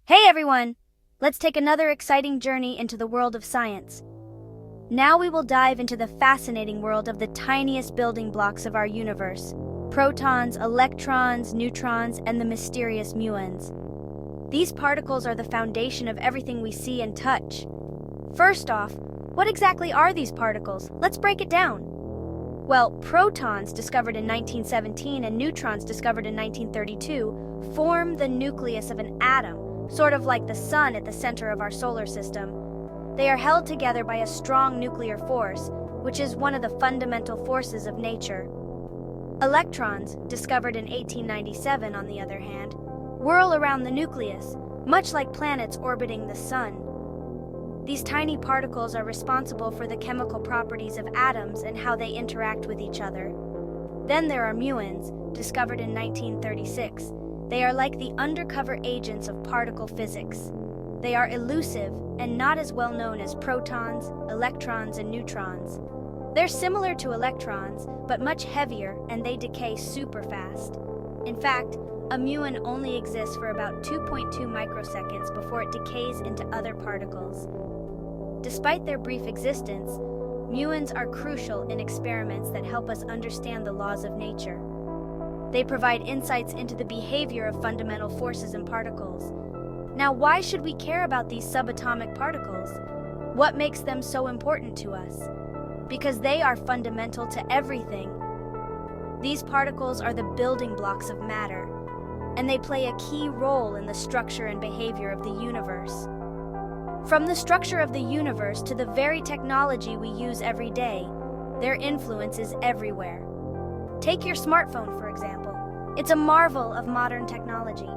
Hey everyone! Let's take another exciting journey into the world of science. Now we will dive into the fascinating world of the tiniest building blocks of our universe: protons, electrons, neutrons, and the mysterious muons. These particles are the foundation of everything we see and touch. First off, what exactly are these particles? Let's break it down. Well, protons, discovered in 1917, and neutrons, discovered in 1932, form the nucleus of an atom, sort of like the sun at the center of our solar system. They are held together by a strong nuclear force, which is one of the fundamental forces of nature. Electrons, discovered in 1897, on the other hand, whirl around the nucleus, much like planets orbiting the sun. These tiny particles are responsible for the chemical properties of atoms and how they interact with each other. Then there are muons, discovered in 1936. They are like the undercover agents of particle physics. They are elusive and not as well known as protons, electrons, and neutrons. They're similar to electrons, but much heavier, and they decay super fast. In fact, a muon only exists for about 2.2 microseconds before it decays into other particles. Despite their brief existence, muons are crucial in experiments that help us understand the laws of nature. They provide insights into the behavior of fundamental forces in particles. Now, why should we care about these subatomic particles? What makes them so important to us? Because they are fundamental to everything. These particles are the building blocks of matter, and they play a key role in the structure and behavior of the universe. From the structure of the universe to the very technology we use every day, their influence is everywhere. Take your smartphone, for example. It's a marvel of modern technology.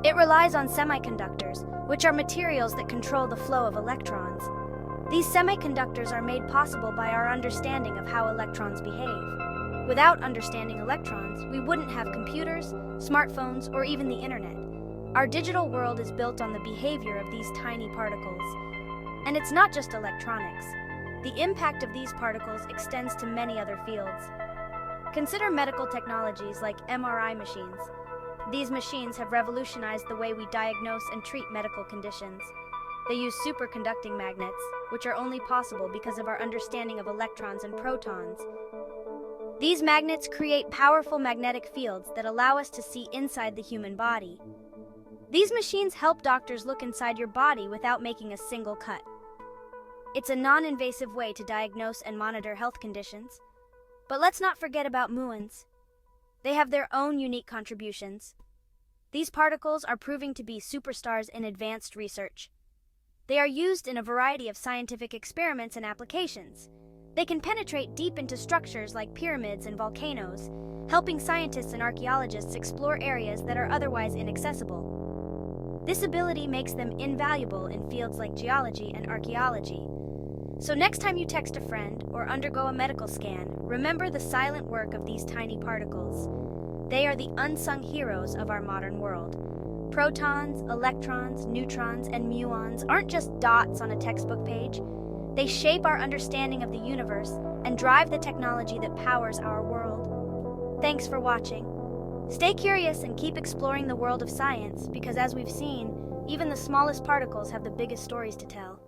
It relies on semiconductors, which are materials that control the flow of electrons. These semiconductors are made possible by our understanding of how electrons behave. Without understanding electrons, we wouldn't have computers, smartphones, or even the internet. Our digital world is built on the behavior of these tiny particles. And it's not just electronics. The impact of these particles extends to many other fields. Consider medical technologies like MRI machines. These machines have revolutionized the way we diagnose and treat medical conditions. They use superconducting magnets, which are only possible because of our understanding of electrons and protons. These magnets create powerful magnetic fields that allow us to see inside the human body. These machines help doctors look inside your body without making a single cut. It's a non-invasive way to diagnose and monitor health conditions. But let's not forget about muons. They have their own unique contributions. These particles are proving to be superstars in advanced research. They are used in a variety of scientific experiments and applications. They can penetrate deep into structures like pyramids and volcanoes, helping scientists and archaeologists explore areas that are otherwise inaccessible. This ability makes them invaluable in fields like geology and archaeology. So next time you text a friend or undergo a medical scan, remember the silent work of these tiny particles. They are the unsung heroes of our modern world. Protons, electrons, neutrons, and muons aren't just dots on a textbook page. They shape our understanding of the universe and drive the technology that powers our world. Thanks for watching. Stay curious and keep exploring the world of science, because as we've seen, even the smallest particles have the biggest stories to tell.